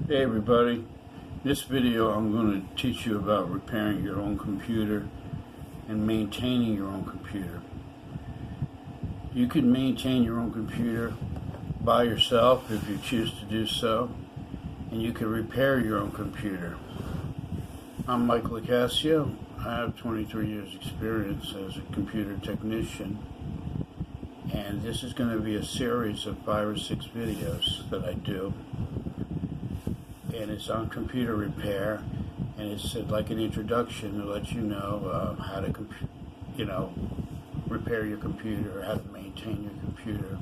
Hey everybody, this video I'm going to teach you about repairing your own computer and maintaining your own computer. You can maintain your own computer by yourself if you choose to do so, and you can repair your own computer. I'm Mike Locascio. I have 23 years experience as a computer technician, and this is going to be a series of 5 or 6 videos that I do. And it's on computer repair, and it's like an introduction to let you know how to, repair your computer, how to maintain your computer,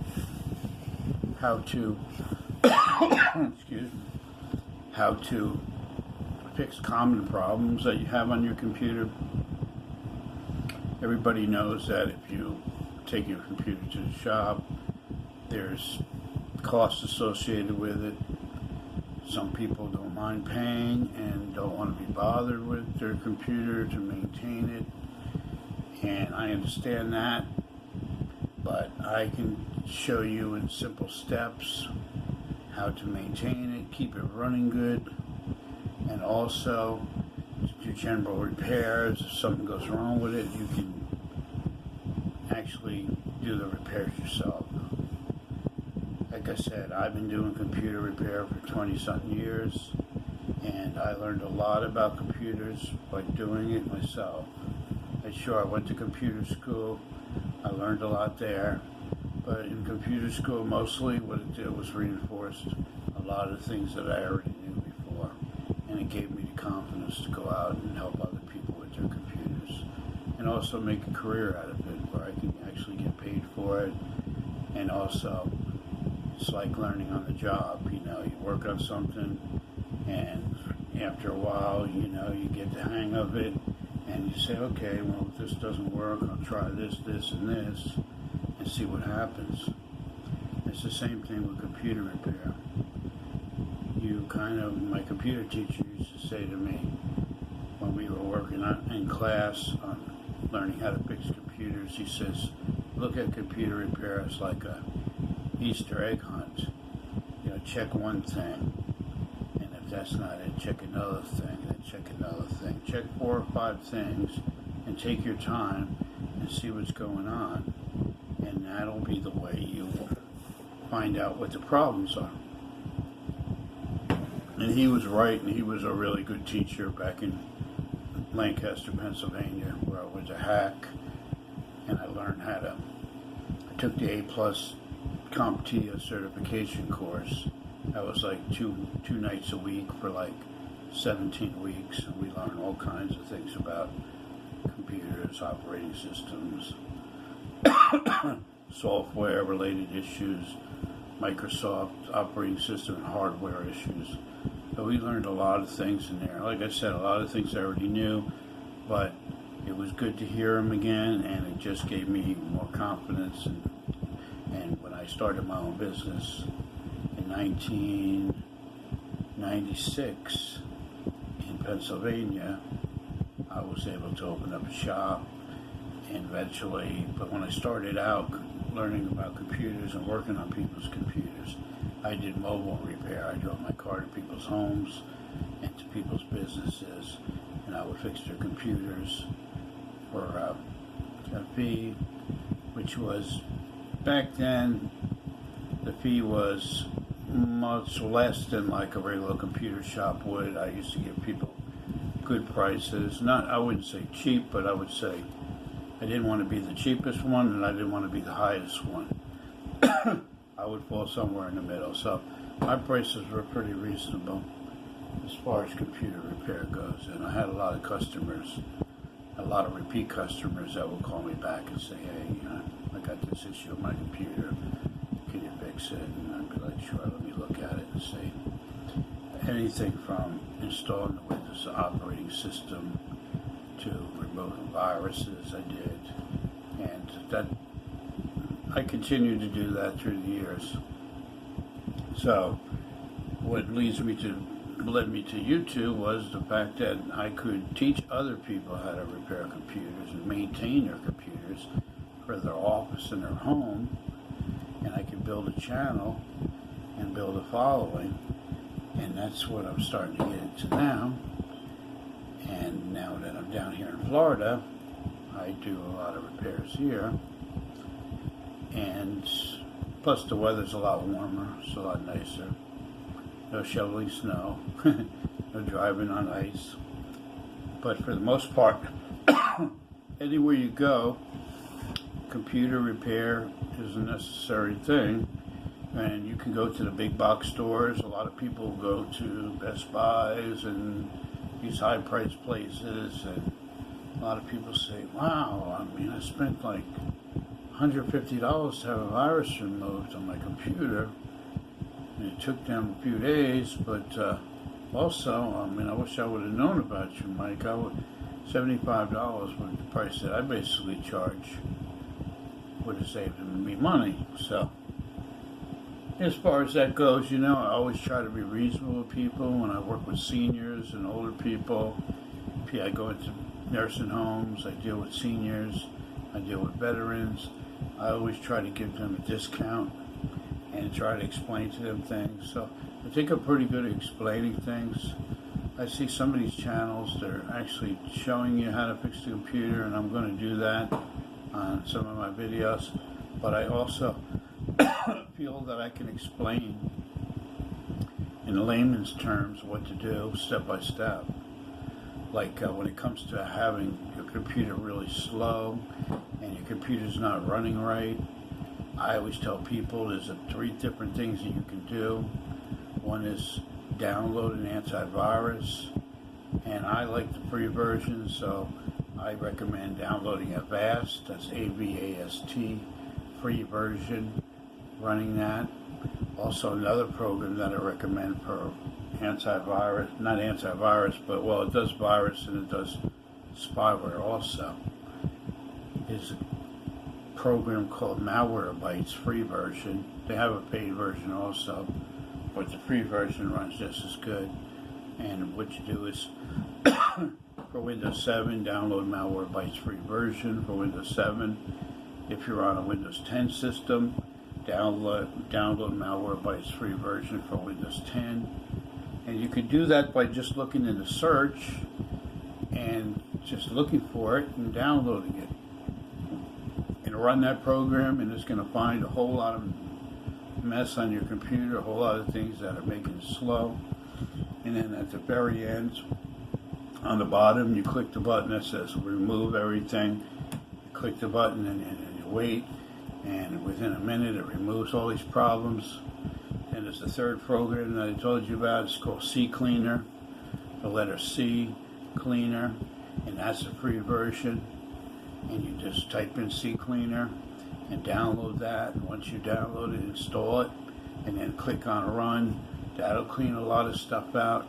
how to, how to fix common problems that you have on your computer. Everybody knows that if you take your computer to the shop, there's costs associated with it. Some people don't mind paying and don't want to be bothered with their computer to maintain it, and I understand that, but I can show you in simple steps how to maintain it, keep it running good, and also do general repairs. If something goes wrong with it, you can actually do the repairs yourself. Like I said, I've been doing computer repair for 20-something years, and I learned a lot about computers by doing it myself. Sure, I went to computer school. I learned a lot there, but in computer school, mostly what it did was reinforced a lot of things that I already knew before, and it gave me the confidence to go out and help other people with their computers, and also make a career out of it where I can actually get paid for it, and also it's like learning on the job. You work on something, and after a while, you get the hang of it, and you say, okay, well, if this doesn't work, I'll try this, and this, and see what happens. It's the same thing with computer repair. My computer teacher used to say to me when we were working in class on learning how to fix computers, he says, look at computer repair as like a Easter egg hunt. Check one thing, and if that's not it, check another thing, then check another thing. Check 4 or 5 things, and take your time and see what's going on, and that'll be the way you will find out what the problems are. And he was right, and he was a really good teacher back in Lancaster, Pennsylvania, where I was a hack, and I learned how to, I took the A+ CompTIA certification course. That was like two nights a week for like 17 weeks, and we learned all kinds of things about computers, operating systems, software related issues, Microsoft operating system and hardware issues. So we learned a lot of things in there. Like I said, a lot of things I already knew, but it was good to hear them again, and it just gave me more confidence. And when I started my own business in 1996 in Pennsylvania, I was able to open up a shop, and eventually, but when I started out learning about computers and working on people's computers, I did mobile repair. I drove my car to people's homes and to people's businesses, and I would fix their computers for a fee, which was, back then, the fee was much less than like a regular computer shop would. I used to give people good prices. I wouldn't say cheap, but I would say I didn't want to be the cheapest one, and I didn't want to be the highest one. I would fall somewhere in the middle. So my prices were pretty reasonable as far as computer repair goes. And I had a lot of customers, a lot of repeat customers that would call me back and say, hey, I got this issue with my computer, can you fix it? And I'd be like, sure, let me look at it and see. Anything from installing the Windows operating system to removing viruses, I did. And that I continued to do that through the years. So what led me to YouTube was the fact that I could teach other people how to repair computers and maintain their computers for their office and their home, and I could build a channel and build a following And that's what I'm starting to get into now. And now that I'm down here in Florida, I do a lot of repairs here. And plus the weather's a lot warmer, it's a lot nicer. No shoveling snow, no driving on ice. But for the most part, anywhere you go, computer repair is a necessary thing. And you can go to the big box stores. A lot of people go to Best Buys and these high-priced places. And a lot of people say, wow, I mean, I spent like $150 to have a virus removed on my computer. And it took them a few days, but also, I mean, I wish I would have known about you, Mike. $75 was the price that I basically charge. Would have saved me money. So, as far as that goes, you know, I always try to be reasonable with people when I work with seniors and older people. I go into nursing homes, I deal with seniors, I deal with veterans. I always try to give them a discount and try to explain to them things. So I think I'm pretty good at explaining things. I see some of these channels, they're actually showing you how to fix the computer, and I'm going to do that on some of my videos. But I also feel that I can explain in layman's terms what to do step by step. Like when it comes to having your computer really slow and your computer's not running right, I always tell people there's 3 different things that you can do. One is download an antivirus, and I like the free version, so I recommend downloading Avast, that's A-V-A-S-T, free version, running that. Also another program that I recommend for antivirus, not antivirus, but well, it does virus and it does spyware also, is a program called Malwarebytes, free version. They have a paid version also, but the free version runs just as good. And what you do is, for Windows 7, download Malwarebytes free version for Windows 7. If you're on a Windows 10 system, download Malwarebytes free version for Windows 10. And you can do that by just looking in the search and just looking for it and downloading it. And run that program, and it's going to find a whole lot of mess on your computer, a whole lot of things that are making it slow. And then at the very end, on the bottom, you click the button that says remove everything. You click the button and you wait, and within a minute it removes all these problems. And there's a third program that I told you about. It's called C Cleaner, the letter C, Cleaner, and that's a free version. And you just type in C Cleaner and download that. And once you download it, install it, and then click on Run. That'll clean a lot of stuff out.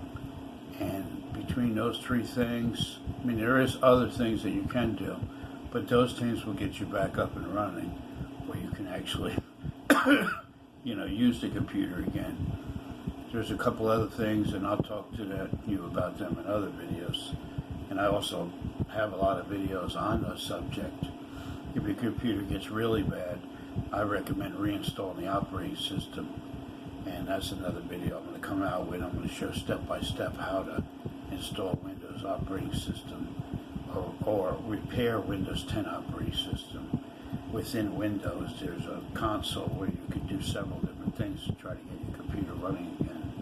And between those 3 things, I mean, there is other things that you can do, but those things will get you back up and running, where you can actually use the computer again. There's a couple other things, and I'll talk to you about them in other videos. And I also have a lot of videos on the subject. If your computer gets really bad, I recommend reinstalling the operating system. And that's another video I'm going to come out with. I'm going to show step by step how to install Windows operating system or repair Windows 10 operating system. Within Windows, there's a console where you can do several different things to try to get your computer running again.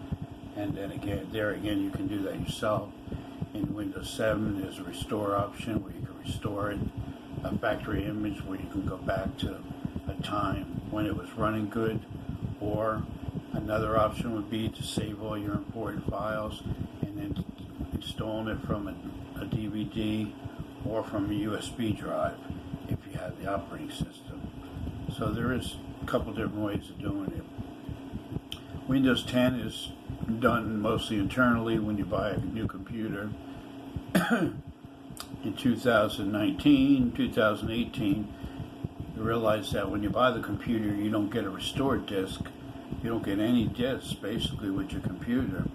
And then again, you can do that yourself. In Windows 7, there's a restore option where you can restore it, a factory image where you can go back to a time when it was running good, or another option would be to save all your important files and then installing it from a DVD or from a USB drive if you have the operating system. So there is a couple different ways of doing it. Windows 10 is done mostly internally when you buy a new computer. In 2019, 2018, you realize that when you buy the computer, you don't get a restored disk. You don't get any disks, basically, with your computer.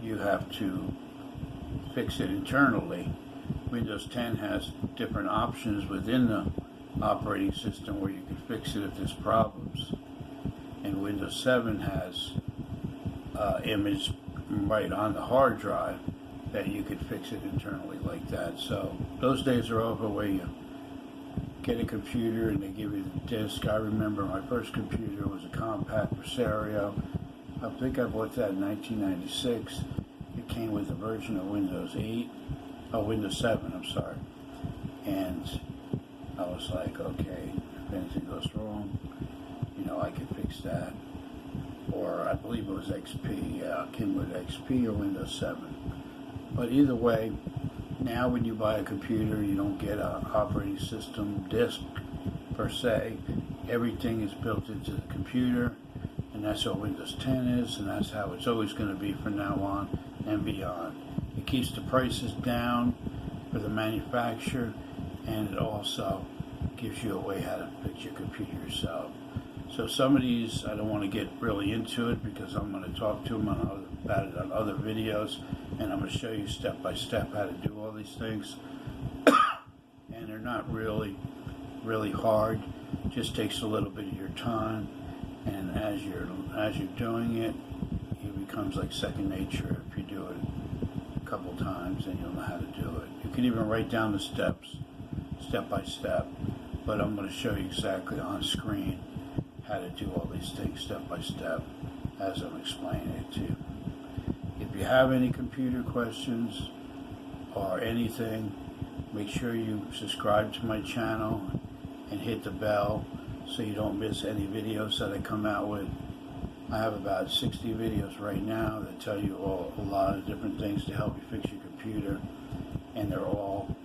You have to fix it internally. Windows 10 has different options within the operating system where you can fix it if there's problems. And Windows 7 has image right on the hard drive, that you could fix it internally like that. So those days are over where you get a computer and they give you the disk. I remember my first computer was a compact Presario. I think I bought that in 1996. It came with a version of Windows 7, I'm sorry. And I was like, okay, if anything goes wrong, I can fix that. Or I believe it was XP, it came with XP or Windows 7. But either way, now when you buy a computer, you don't get an operating system disk per se. Everything is built into the computer, and that's what Windows 10 is, and that's how it's always going to be from now on and beyond. It keeps the prices down for the manufacturer, and it also gives you a way how to fix your computer yourself. So some of these, I don't want to get really into it because I'm going to talk to them about it on other videos, and I'm going to show you step by step how to do all these things. And they're not really hard. It just takes a little bit of your time, and as you're doing it, it becomes like second nature. If you do it a couple times, then you'll know how to do it. You can even write down the steps, step by step, but I'm going to show you exactly on screen how to do all these things step by step as I'm explaining it to you. If you have any computer questions or anything, make sure you subscribe to my channel and hit the bell so you don't miss any videos that I come out with. I have about 60 videos right now that tell you a lot of different things to help you fix your computer, and they're all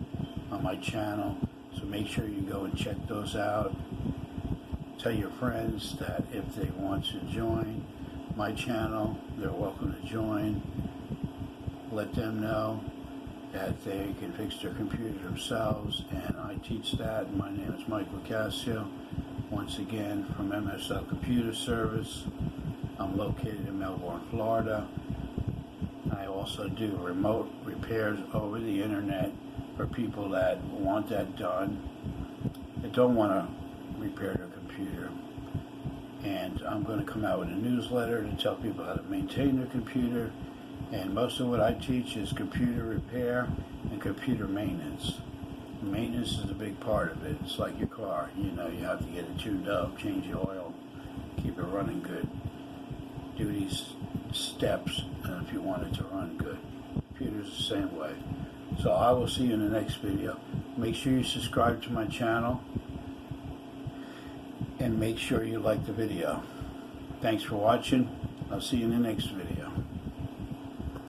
on my channel, so make sure you go and check those out. Tell your friends that if they want to join my channel, they're welcome to join. Let them know that they can fix their computer themselves, and I teach that. My name is Mike Locascio, once again from mslcomputerservice. I'm located in Melbourne, Florida. I also do remote repairs over the internet for people that want that done, that don't want to repair their computer. And I'm going to come out with a newsletter to tell people how to maintain their computer. And most of what I teach is computer repair and computer maintenance. Maintenance is a big part of it. It's like your car. You have to get it tuned up, change the oil, keep it running good. Do these steps if you want it to run good. Computer's the same way. So I will see you in the next video. Make sure you subscribe to my channel, and make sure you like the video. Thanks for watching. I'll see you in the next video.